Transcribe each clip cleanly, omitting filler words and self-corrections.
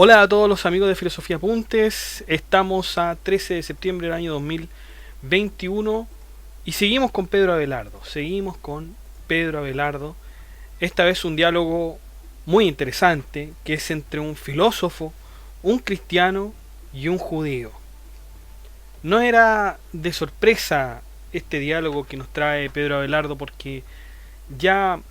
Hola a todos los amigos de Filosofía Apuntes, estamos a 13 de septiembre del año 2021 y seguimos con Pedro Abelardo, esta vez un diálogo muy interesante que es entre un filósofo, un cristiano y un judío. No era de sorpresa este diálogo que nos trae Pedro Abelardo porque ya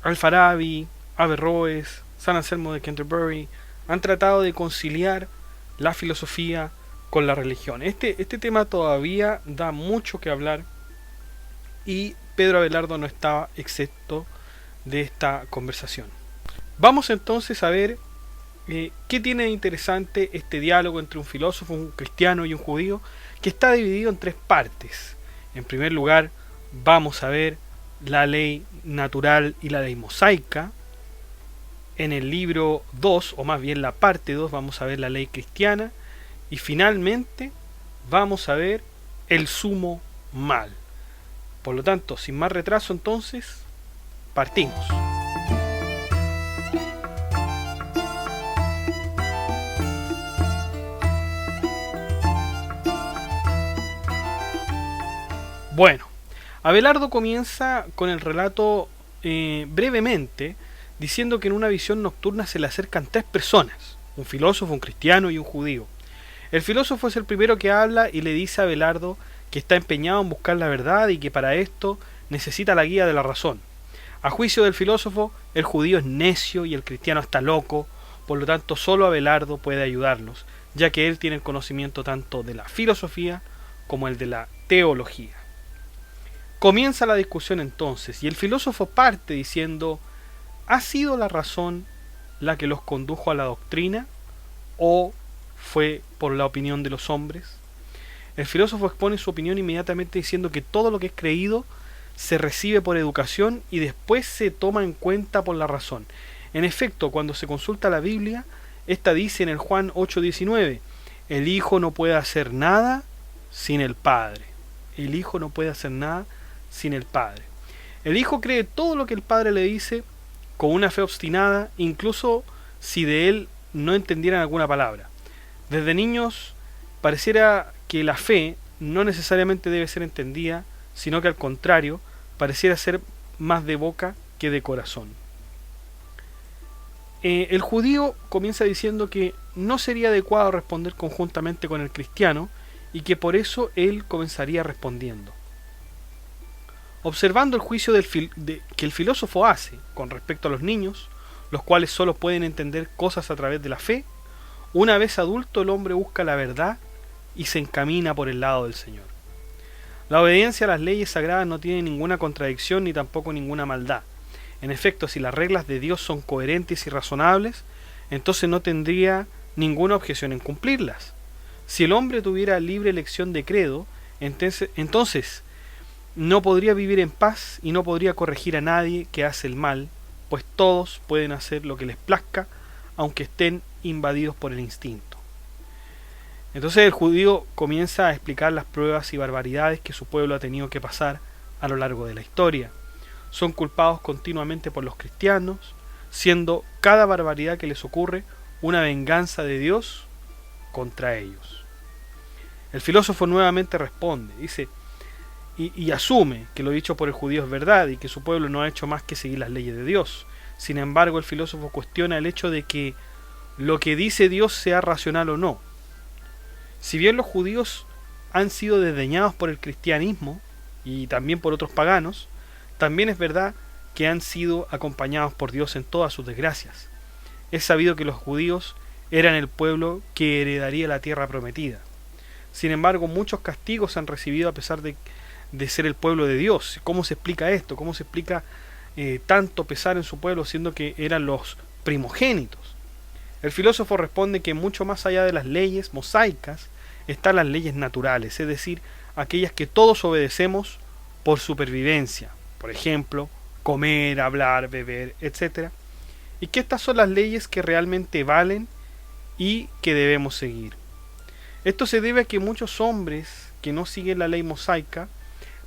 Al-Farabi, Averroes, San Anselmo de Canterbury han tratado de conciliar la filosofía con la religión. Este tema todavía da mucho que hablar y Pedro Abelardo no estaba exento de esta conversación. Vamos entonces a ver qué tiene de interesante este diálogo entre un filósofo, un cristiano y un judío, que está dividido en tres partes. En primer lugar, vamos a ver la ley natural y la ley mosaica. En el libro 2, o más bien la parte 2, vamos a ver la ley cristiana. Y finalmente vamos a ver el sumo mal. Por lo tanto, sin más retraso entonces, partimos. Bueno, Abelardo comienza con el relato brevemente, diciendo que en una visión nocturna se le acercan tres personas, un filósofo, un cristiano y un judío. El filósofo es el primero que habla y le dice a Abelardo que está empeñado en buscar la verdad y que para esto necesita la guía de la razón. A juicio del filósofo, el judío es necio y el cristiano está loco, por lo tanto solo Abelardo puede ayudarlos, ya que él tiene el conocimiento tanto de la filosofía como el de la teología. Comienza la discusión entonces y el filósofo parte diciendo: ¿ha sido la razón la que los condujo a la doctrina o fue por la opinión de los hombres? El filósofo expone su opinión inmediatamente diciendo que todo lo que es creído se recibe por educación y después se toma en cuenta por la razón. En efecto, cuando se consulta la Biblia, esta dice en el Juan 8:19: el Hijo no puede hacer nada sin el Padre. El Hijo no puede hacer nada sin el Padre. El Hijo cree todo lo que el Padre le dice con una fe obstinada, incluso si de él no entendieran alguna palabra. Desde niños pareciera que la fe no necesariamente debe ser entendida, sino que al contrario, pareciera ser más de boca que de corazón. El judío comienza diciendo que no sería adecuado responder conjuntamente con el cristiano y que por eso él comenzaría respondiendo. Observando el juicio que el filósofo hace con respecto a los niños, los cuales solo pueden entender cosas a través de la fe, una vez adulto el hombre busca la verdad y se encamina por el lado del Señor. La obediencia a las leyes sagradas no tiene ninguna contradicción ni tampoco ninguna maldad. En efecto, si las reglas de Dios son coherentes y razonables, entonces no tendría ninguna objeción en cumplirlas. Si el hombre tuviera libre elección de credo, entonces no podría vivir en paz y no podría corregir a nadie que hace el mal, pues todos pueden hacer lo que les plazca, aunque estén invadidos por el instinto. Entonces el judío comienza a explicar las pruebas y barbaridades que su pueblo ha tenido que pasar a lo largo de la historia. Son culpados continuamente por los cristianos, siendo cada barbaridad que les ocurre una venganza de Dios contra ellos. El filósofo nuevamente responde, dice, y asume que lo dicho por el judío es verdad y que su pueblo no ha hecho más que seguir las leyes de Dios. Sin embargo, el filósofo cuestiona el hecho de que lo que dice Dios sea racional o no. Si bien los judíos han sido desdeñados por el cristianismo y también por otros paganos, también es verdad que han sido acompañados por Dios en todas sus desgracias. Es sabido que los judíos eran el pueblo que heredaría la tierra prometida. Sin embargo, muchos castigos han recibido a pesar de ser el pueblo de Dios. ¿Cómo se explica esto? ¿Cómo se explica tanto pesar en su pueblo siendo que eran los primogénitos? El filósofo responde que mucho más allá de las leyes mosaicas están las leyes naturales, es decir, aquellas que todos obedecemos por supervivencia, por ejemplo, comer, hablar, beber, etc. Y que estas son las leyes que realmente valen y que debemos seguir. Esto se debe a que muchos hombres que no siguen la ley mosaica,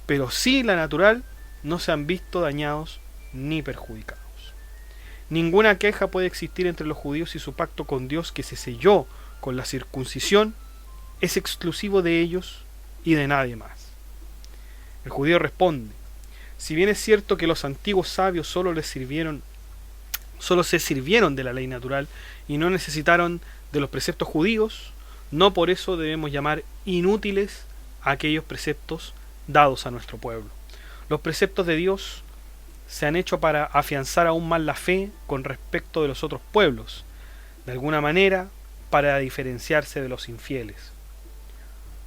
pero sí la natural, no se han visto dañados ni perjudicados. Ninguna queja puede existir entre los judíos y su pacto con Dios que se selló con la circuncisión es exclusivo de ellos y de nadie más. El judío responde: si bien es cierto que los antiguos sabios solo se sirvieron de la ley natural y no necesitaron de los preceptos judíos, no por eso debemos llamar inútiles aquellos preceptos dados a nuestro pueblo. Los preceptos de Dios se han hecho para afianzar aún más la fe con respecto de los otros pueblos, de alguna manera para diferenciarse de los infieles.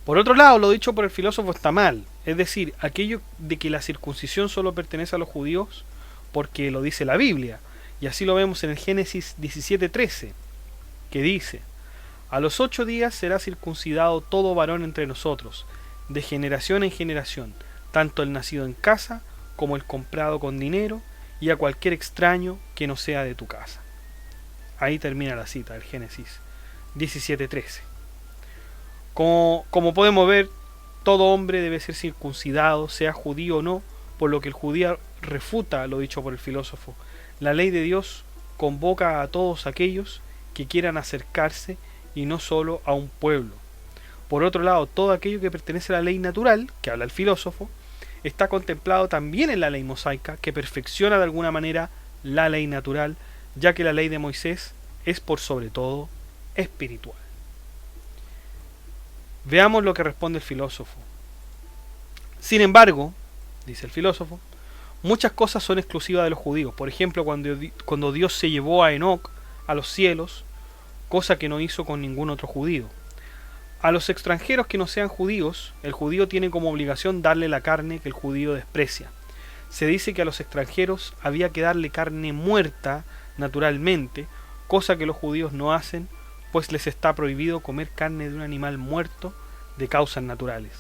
Por otro lado, lo dicho por el filósofo está mal, es decir, aquello de que la circuncisión solo pertenece a los judíos porque lo dice la Biblia, y así lo vemos en el Génesis 17:13, que dice: a los 8 días será circuncidado todo varón entre nosotros, de generación en generación, tanto el nacido en casa como el comprado con dinero, y a cualquier extraño que no sea de tu casa. Ahí termina la cita del Génesis 17:13. Como podemos ver, todo hombre debe ser circuncidado, sea judío o no, por lo que el judío refuta lo dicho por el filósofo. La ley de Dios convoca a todos aquellos que quieran acercarse y no solo a un pueblo. Por otro lado, todo aquello que pertenece a la ley natural, que habla el filósofo, está contemplado también en la ley mosaica, que perfecciona de alguna manera la ley natural, ya que la ley de Moisés es por sobre todo espiritual. Veamos lo que responde el filósofo. Sin embargo, dice el filósofo, muchas cosas son exclusivas de los judíos. Por ejemplo, cuando Dios se llevó a Enoc a los cielos, cosa que no hizo con ningún otro judío. A los extranjeros que no sean judíos, el judío tiene como obligación darle la carne que el judío desprecia. Se dice que a los extranjeros había que darle carne muerta naturalmente, cosa que los judíos no hacen, pues les está prohibido comer carne de un animal muerto de causas naturales.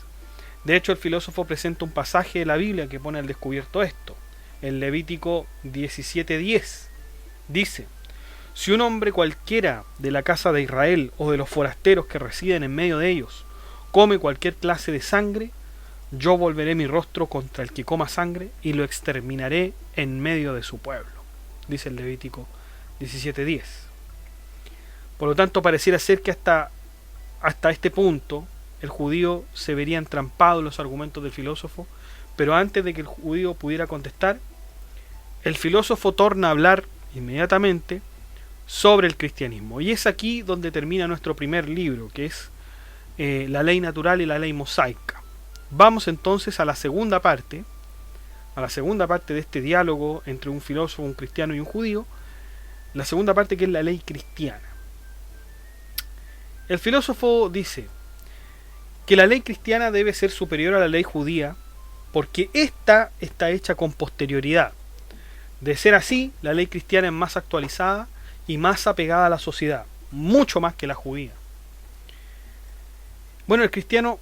De hecho, el filósofo presenta un pasaje de la Biblia que pone al descubierto esto. En Levítico 17:10 dice: si un hombre cualquiera de la casa de Israel o de los forasteros que residen en medio de ellos come cualquier clase de sangre, yo volveré mi rostro contra el que coma sangre y lo exterminaré en medio de su pueblo. Dice el Levítico 17:10. Por lo tanto, pareciera ser que hasta este punto el judío se vería entrampado en los argumentos del filósofo, pero antes de que el judío pudiera contestar, el filósofo torna a hablar inmediatamente sobre el cristianismo. Y es aquí donde termina nuestro primer libro, que es la ley natural y la ley mosaica. Vamos entonces a la segunda parte de este diálogo entre un filósofo, un cristiano y un judío, la segunda parte, que es la ley cristiana. El filósofo dice que la ley cristiana debe ser superior a la ley judía porque ésta está hecha con posterioridad. De ser así, la ley cristiana es más actualizada y más apegada a la sociedad, mucho más que la judía. Bueno, el cristiano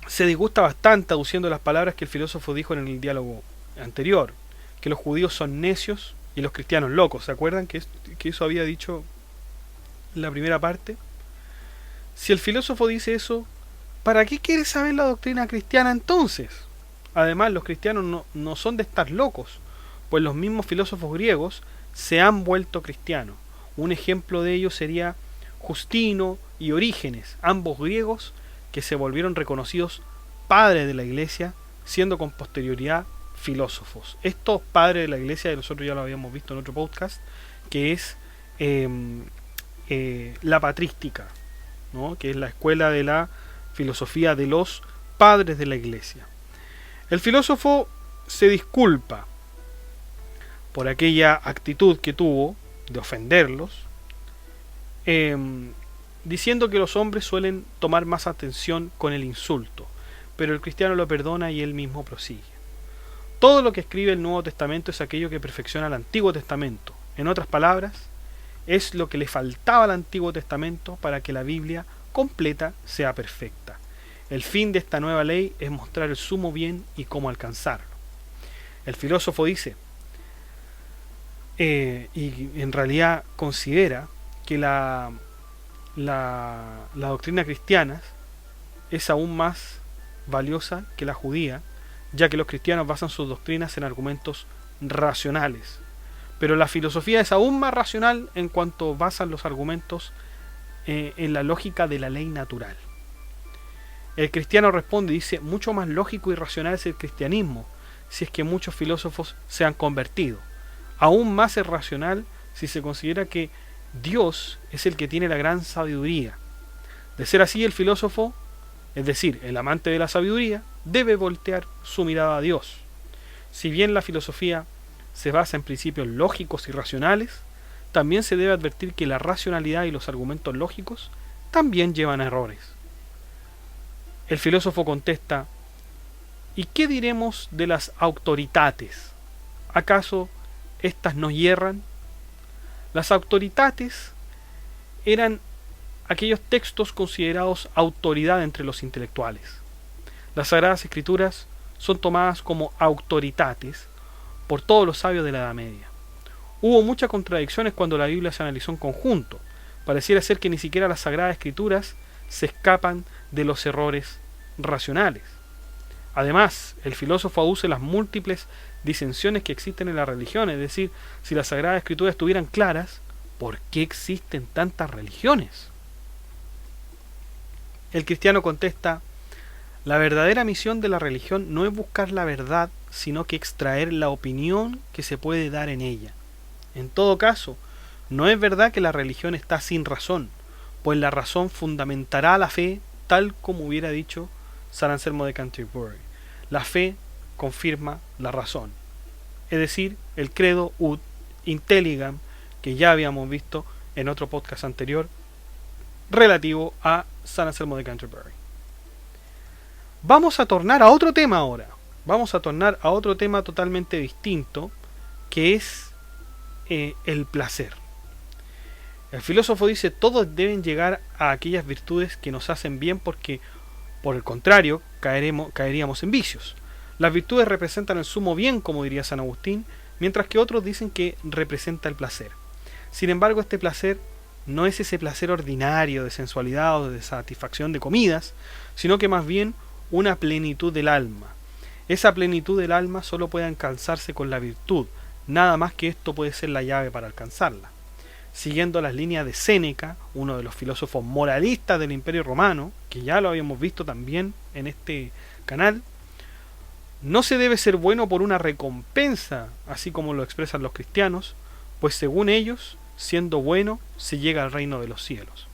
se disgusta bastante aduciendo las palabras que el filósofo dijo en el diálogo anterior, que los judíos son necios y los cristianos locos. ¿Se acuerdan que eso había dicho en la primera parte? Si el filósofo dice eso, ¿para qué quiere saber la doctrina cristiana entonces? Además, los cristianos no son de estar locos, pues los mismos filósofos griegos se han vuelto cristianos. Un ejemplo de ello sería Justino y Orígenes, ambos griegos que se volvieron reconocidos padres de la iglesia, siendo con posterioridad filósofos. Estos padres de la iglesia, nosotros ya lo habíamos visto en otro podcast, que es la patrística, ¿no? Que es la escuela de la filosofía de los padres de la iglesia. El filósofo se disculpa por aquella actitud que tuvo de ofenderlos, diciendo que los hombres suelen tomar más atención con el insulto, pero el cristiano lo perdona y él mismo prosigue. Todo lo que escribe el Nuevo Testamento es aquello que perfecciona el Antiguo Testamento. En otras palabras, es lo que le faltaba al Antiguo Testamento para que la Biblia completa sea perfecta. El fin de esta nueva ley es mostrar el sumo bien y cómo alcanzarlo. El filósofo dice, y en realidad considera que la doctrina cristiana es aún más valiosa que la judía, ya que los cristianos basan sus doctrinas en argumentos racionales. Pero la filosofía es aún más racional en cuanto basan los argumentos en la lógica de la ley natural. El cristiano responde y dice, mucho más lógico y racional es el cristianismo, si es que muchos filósofos se han convertido. Aún más es racional si se considera que Dios es el que tiene la gran sabiduría. De ser así, el filósofo, es decir, el amante de la sabiduría, debe voltear su mirada a Dios. Si bien la filosofía se basa en principios lógicos y racionales, también se debe advertir que la racionalidad y los argumentos lógicos también llevan a errores. El filósofo contesta, ¿y qué diremos de las autoritates? ¿Acaso éstas no hierran? Las autoritates eran aquellos textos considerados autoridad entre los intelectuales. Las Sagradas Escrituras son tomadas como autoritates por todos los sabios de la Edad Media. Hubo muchas contradicciones cuando la Biblia se analizó en conjunto. Pareciera ser que ni siquiera las Sagradas Escrituras se escapan de los errores racionales. Además, el filósofo aduce las múltiples disensiones que existen en la religión, es decir, si las Sagradas Escrituras estuvieran claras, ¿por qué existen tantas religiones? El cristiano contesta, la verdadera misión de la religión no es buscar la verdad, sino que extraer la opinión que se puede dar en ella. En todo caso, no es verdad que la religión está sin razón, pues la razón fundamentará la fe, tal como hubiera dicho San Anselmo de Canterbury. La fe confirma la razón, es decir, el credo ut intelligam, que ya habíamos visto en otro podcast anterior relativo a San Anselmo de Canterbury. Vamos a tornar a otro tema ahora. Vamos a tornar a otro tema totalmente distinto, que es el placer. El filósofo dice, todos deben llegar a aquellas virtudes que nos hacen bien porque, por el contrario, caeríamos en vicios. Las virtudes representan el sumo bien, como diría San Agustín, mientras que otros dicen que representa el placer. Sin embargo, este placer no es ese placer ordinario de sensualidad o de satisfacción de comidas, sino que más bien una plenitud del alma. Esa plenitud del alma solo puede alcanzarse con la virtud, nada más que esto puede ser la llave para alcanzarla. Siguiendo las líneas de Séneca, uno de los filósofos moralistas del Imperio Romano, que ya lo habíamos visto también en este canal, no se debe ser bueno por una recompensa, así como lo expresan los cristianos, pues según ellos, siendo bueno, se llega al reino de los cielos.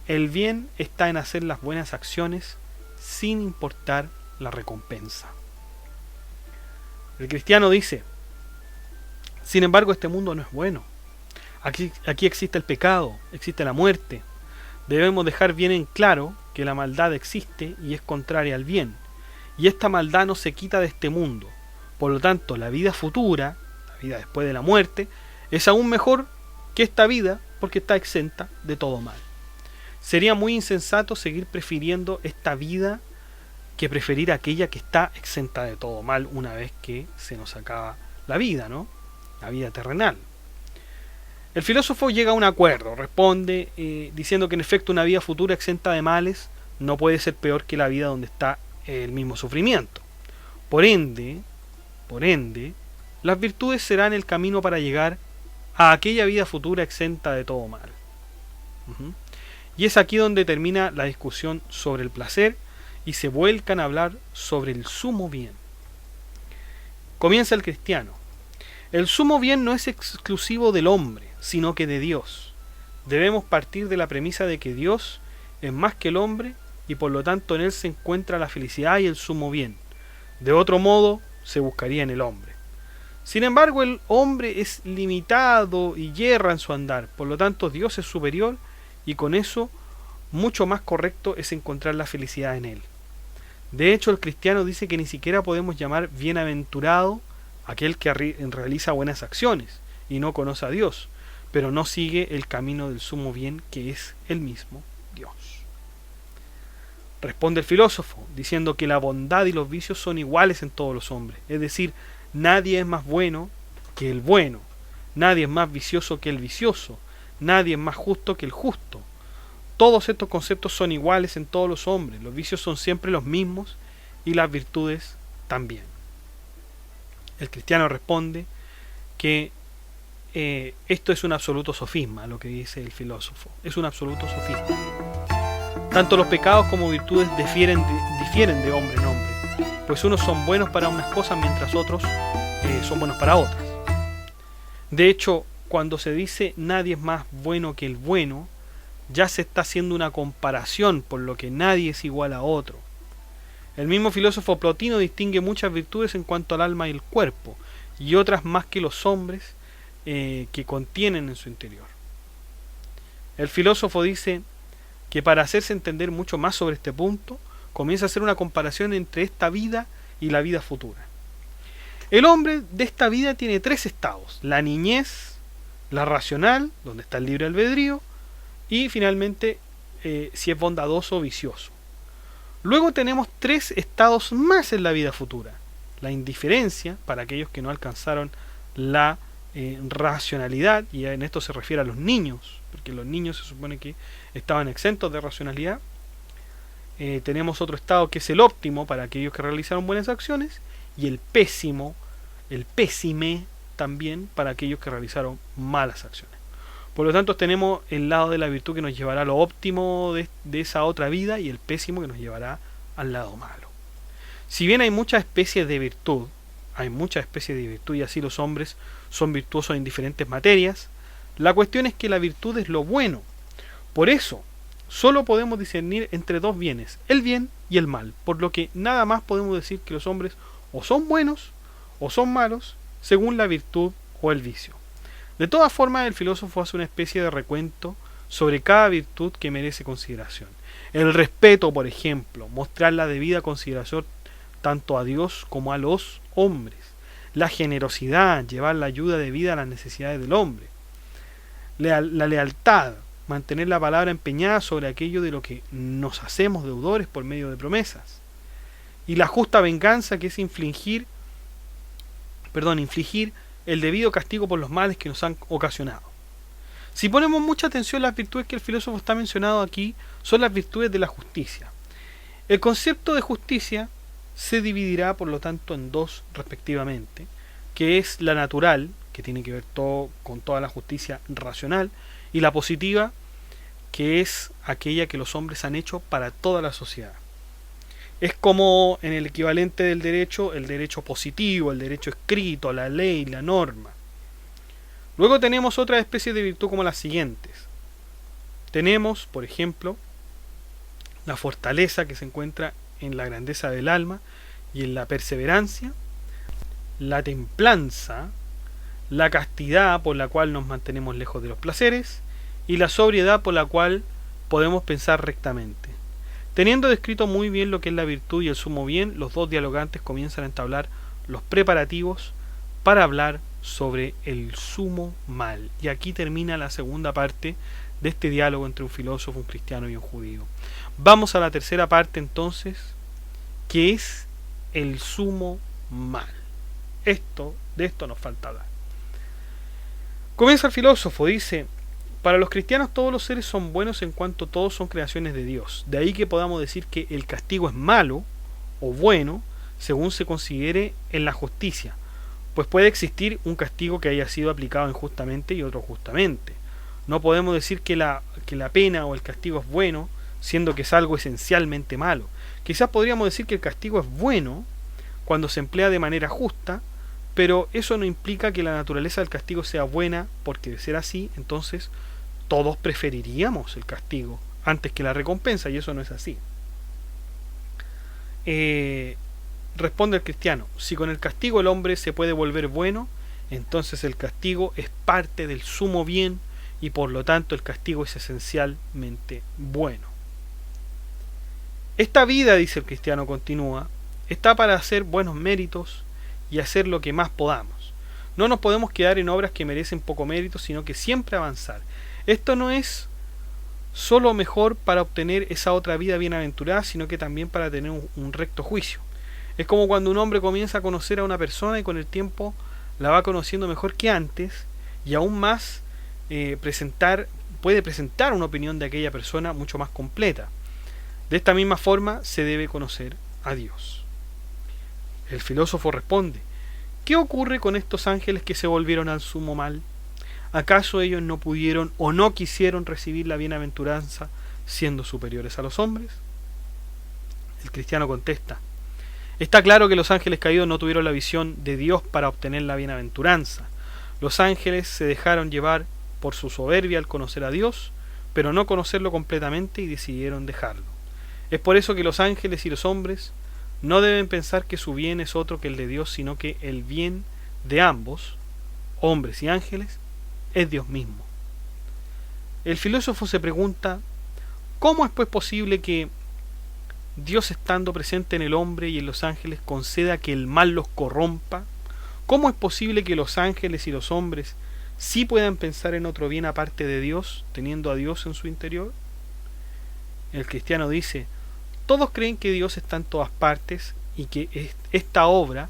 El bien está en hacer las buenas acciones sin importar la recompensa. El cristiano dice, sin embargo, este mundo no es bueno. Aquí existe el pecado, existe la muerte. Debemos dejar bien en claro que la maldad existe y es contraria al bien. Y esta maldad no se quita de este mundo. Por lo tanto, la vida futura, la vida después de la muerte, es aún mejor que esta vida porque está exenta de todo mal. Sería muy insensato seguir prefiriendo esta vida que preferir aquella que está exenta de todo mal una vez que se nos acaba la vida, ¿no? La vida terrenal. El filósofo llega a un acuerdo, responde diciendo que en efecto una vida futura exenta de males no puede ser peor que la vida donde está el mismo sufrimiento. Por ende, las virtudes serán el camino para llegar a aquella vida futura exenta de todo mal. Y es aquí donde termina la discusión sobre el placer y se vuelcan a hablar sobre el sumo bien. Comienza el cristiano. El sumo bien no es exclusivo del hombre, sino que de Dios. Debemos partir de la premisa de que Dios es más que el hombre y por lo tanto en él se encuentra la felicidad y el sumo bien. De otro modo, se buscaría en el hombre. Sin embargo, el hombre es limitado y yerra en su andar, por lo tanto Dios es superior y con eso mucho más correcto es encontrar la felicidad en él. De hecho, el cristiano dice que ni siquiera podemos llamar bienaventurado aquel que realiza buenas acciones y no conoce a Dios, pero no sigue el camino del sumo bien que es el mismo Dios. Responde el filósofo diciendo que la bondad y los vicios son iguales en todos los hombres, es decir, nadie es más bueno que el bueno, nadie es más vicioso que el vicioso, nadie es más justo que el justo. Todos estos conceptos son iguales en todos los hombres, los vicios son siempre los mismos y las virtudes también. El cristiano responde que esto es un absoluto sofisma, lo que dice el filósofo. Es un absoluto sofisma. Tanto los pecados como virtudes difieren de hombre en hombre, pues unos son buenos para unas cosas mientras otros son buenos para otras. De hecho, cuando se dice nadie es más bueno que el bueno, ya se está haciendo una comparación, por lo que nadie es igual a otro. El mismo filósofo Plotino distingue muchas virtudes en cuanto al alma y el cuerpo, y otras más que los hombres que contienen en su interior. El filósofo dice que para hacerse entender mucho más sobre este punto, comienza a hacer una comparación entre esta vida y la vida futura. El hombre de esta vida tiene tres estados: la niñez, la racional, donde está el libre albedrío, y finalmente si es bondadoso o vicioso. Luego tenemos tres estados más en la vida futura: la indiferencia, para aquellos que no alcanzaron la racionalidad, y en esto se refiere a los niños, porque los niños se supone que estaban exentos de racionalidad. Tenemos otro estado que es el óptimo, para aquellos que realizaron buenas acciones, y el pésimo, el pésime también, para aquellos que realizaron malas acciones. Por lo tanto, tenemos el lado de la virtud que nos llevará a lo óptimo de esa otra vida, y el pésimo que nos llevará al lado malo. Si bien hay muchas especies de virtud, y así los hombres son virtuosos en diferentes materias, la cuestión es que la virtud es lo bueno. Por eso, solo podemos discernir entre dos bienes, el bien y el mal, por lo que nada más podemos decir que los hombres o son buenos o son malos, según la virtud o el vicio. De todas formas, el filósofo hace una especie de recuento sobre cada virtud que merece consideración. El respeto, por ejemplo, mostrar la debida consideración tanto a Dios como a los hombres. La generosidad, llevar la ayuda debida a las necesidades del hombre. La lealtad, mantener la palabra empeñada sobre aquello de lo que nos hacemos deudores por medio de promesas. Y la justa venganza, que es infligir el debido castigo por los males que nos han ocasionado. Si ponemos mucha atención, las virtudes que el filósofo está mencionando aquí son las virtudes de la justicia. El concepto de justicia se dividirá, por lo tanto, en dos respectivamente, que es la natural, que tiene que ver con toda la justicia racional, y la positiva, que es aquella que los hombres han hecho para toda la sociedad. Es como en el equivalente del derecho, el derecho positivo, el derecho escrito, la ley, la norma. Luego tenemos otras especies de virtud como las siguientes. Tenemos, por ejemplo, la fortaleza, que se encuentra en la grandeza del alma y en la perseverancia, la templanza, la castidad, por la cual nos mantenemos lejos de los placeres, y la sobriedad, por la cual podemos pensar rectamente. Teniendo descrito muy bien lo que es la virtud y el sumo bien, los dos dialogantes comienzan a entablar los preparativos para hablar sobre el sumo mal. Y aquí termina la segunda parte de este diálogo entre un filósofo, un cristiano y un judío. Vamos a la tercera parte entonces, que es el sumo mal. De esto nos falta hablar. Comienza el filósofo, dice: para los cristianos todos los seres son buenos en cuanto todos son creaciones de Dios. De ahí que podamos decir que el castigo es malo o bueno según se considere en la justicia, pues puede existir un castigo que haya sido aplicado injustamente y otro justamente. No podemos decir que la pena o el castigo es bueno, siendo que es algo esencialmente malo. Quizás podríamos decir que el castigo es bueno cuando se emplea de manera justa, pero eso no implica que la naturaleza del castigo sea buena, porque de ser así, entonces todos preferiríamos el castigo antes que la recompensa, y eso no es así. Responde el cristiano: si con el castigo el hombre se puede volver bueno, entonces el castigo es parte del sumo bien, y por lo tanto el castigo es esencialmente bueno. Esta vida, dice el cristiano, continúa, está para hacer buenos méritos y hacer lo que más podamos. No nos podemos quedar en obras que merecen poco mérito, sino que siempre avanzar. Esto no es solo mejor para obtener esa otra vida bienaventurada, sino que también para tener un recto juicio. Es como cuando un hombre comienza a conocer a una persona y con el tiempo la va conociendo mejor que antes, y aún más puede presentar una opinión de aquella persona mucho más completa. De esta misma forma se debe conocer a Dios. El filósofo responde: ¿qué ocurre con estos ángeles que se volvieron al sumo mal? ¿Acaso ellos no pudieron o no quisieron recibir la bienaventuranza siendo superiores a los hombres? El cristiano contesta: está claro que los ángeles caídos no tuvieron la visión de Dios para obtener la bienaventuranza. Los ángeles se dejaron llevar por su soberbia al conocer a Dios, pero no conocerlo completamente, y decidieron dejarlo. Es por eso que los ángeles y los hombres no deben pensar que su bien es otro que el de Dios, sino que el bien de ambos, hombres y ángeles, es Dios mismo. El filósofo se pregunta: ¿cómo es pues posible que Dios, estando presente en el hombre y en los ángeles, conceda que el mal los corrompa? ¿Cómo es posible que los ángeles y los hombres sí puedan pensar en otro bien aparte de Dios, teniendo a Dios en su interior? El cristiano dice: todos creen que Dios está en todas partes y que esta obra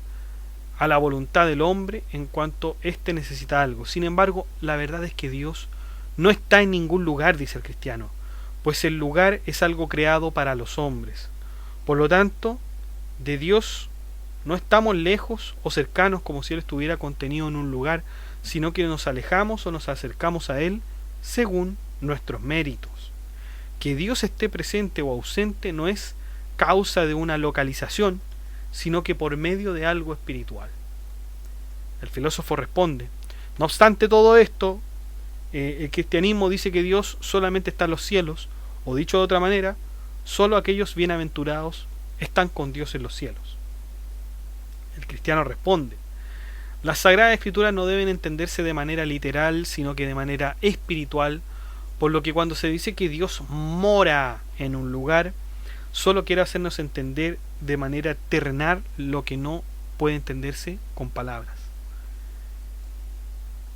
a la voluntad del hombre en cuanto éste necesita algo. Sin embargo, la verdad es que Dios no está en ningún lugar, dice el cristiano, pues el lugar es algo creado para los hombres. Por lo tanto, de Dios no estamos lejos o cercanos como si Él estuviera contenido en un lugar, sino que nos alejamos o nos acercamos a Él según nuestros méritos. Que Dios esté presente o ausente no es causa de una localización, sino que por medio de algo espiritual. El filósofo responde: no obstante todo esto, el cristianismo dice que Dios solamente está en los cielos, o dicho de otra manera, solo aquellos bienaventurados están con Dios en los cielos. El cristiano responde: las Sagradas Escrituras no deben entenderse de manera literal, sino que de manera espiritual, por lo que cuando se dice que Dios mora en un lugar, solo quiere hacernos entender de manera terrenal lo que no puede entenderse con palabras.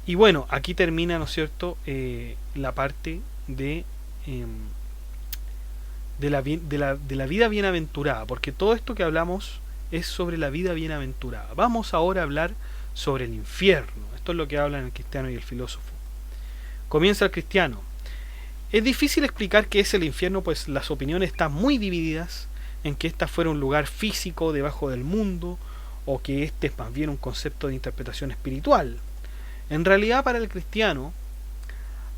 Y bueno, aquí termina, ¿no es cierto?, la parte de la vida bienaventurada, porque todo esto que hablamos es sobre la vida bienaventurada. Vamos ahora a hablar sobre el infierno. Esto es lo que hablan el cristiano y el filósofo. Comienza el cristiano: es difícil explicar qué es el infierno, pues las opiniones están muy divididas en que ésta fuera un lugar físico debajo del mundo, o que este es más bien un concepto de interpretación espiritual. En realidad, para el cristiano,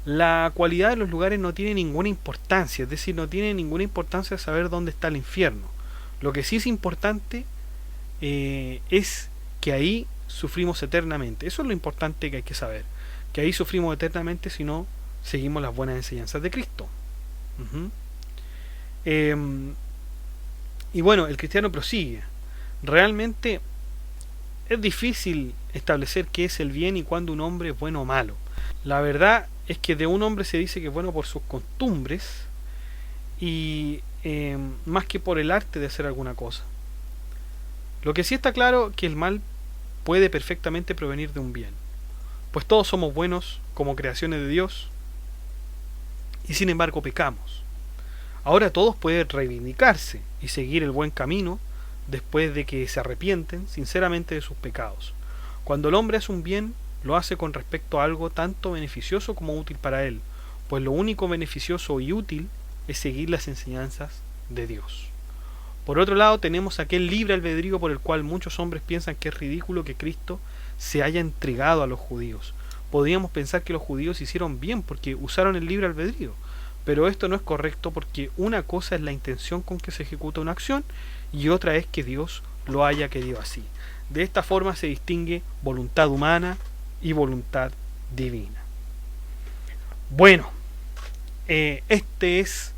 la cualidad de los lugares no tiene ninguna importancia, es decir, no tiene ninguna importancia saber dónde está el infierno. Lo que sí es importante es que ahí sufrimos eternamente. Eso es lo importante que hay que saber, que ahí sufrimos eternamente si no seguimos las buenas enseñanzas de Cristo. Y bueno, el cristiano prosigue: realmente es difícil establecer qué es el bien y cuándo un hombre es bueno o malo. La verdad es que de un hombre se dice que es bueno por sus costumbres y más que por el arte de hacer alguna cosa. Lo que sí está claro que el mal puede perfectamente provenir de un bien, pues todos somos buenos como creaciones de Dios y sin embargo pecamos. Ahora todos pueden reivindicarse y seguir el buen camino después de que se arrepienten sinceramente de sus pecados. Cuando el hombre hace un bien, lo hace con respecto a algo tanto beneficioso como útil para él, pues lo único beneficioso y útil es seguir las enseñanzas de Dios. Por otro lado, tenemos aquel libre albedrío por el cual muchos hombres piensan que es ridículo que Cristo se haya entregado a los judíos. Podríamos pensar que los judíos hicieron bien porque usaron el libre albedrío, pero esto no es correcto, porque una cosa es la intención con que se ejecuta una acción y otra es que Dios lo haya querido así. De esta forma se distingue voluntad humana y voluntad divina. Bueno, este es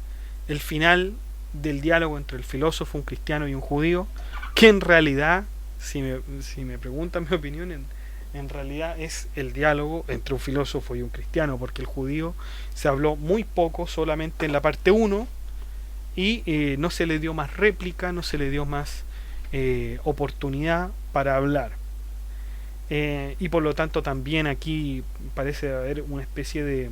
el final del diálogo entre el filósofo, un cristiano y un judío, que en realidad, si me preguntan mi opinión, en realidad es el diálogo entre un filósofo y un cristiano, porque el judío se habló muy poco, solamente en la parte 1, y no se le dio más réplica, no se le dio más oportunidad para hablar. Y por lo tanto también aquí parece haber una especie de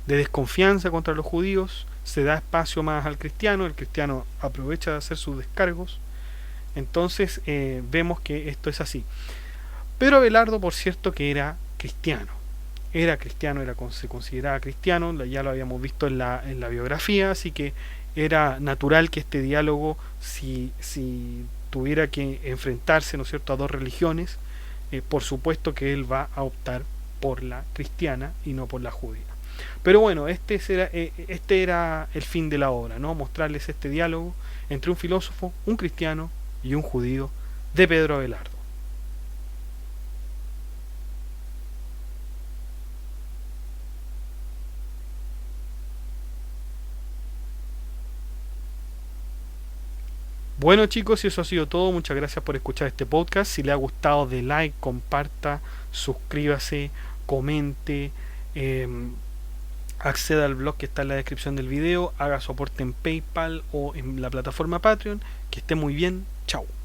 desconfianza contra los judíos. Se da espacio más al cristiano, el cristiano aprovecha de hacer sus descargos. Entonces vemos que esto es así. Pedro Abelardo, por cierto, que era cristiano, se consideraba cristiano, ya lo habíamos visto en la biografía, así que era natural que este diálogo, si tuviera que enfrentarse, ¿no es cierto?, a dos religiones, por supuesto que él va a optar por la cristiana y no por la judía. Pero bueno, este era el fin de la obra, ¿no? Mostrarles este diálogo entre un filósofo, un cristiano y un judío de Pedro Abelardo. Bueno chicos, y eso ha sido todo. Muchas gracias por escuchar este podcast. Si le ha gustado, de like, comparta, suscríbase, comente, eh, acceda al blog que está en la descripción del video, haga soporte en PayPal o en la plataforma Patreon. Que esté muy bien. Chao.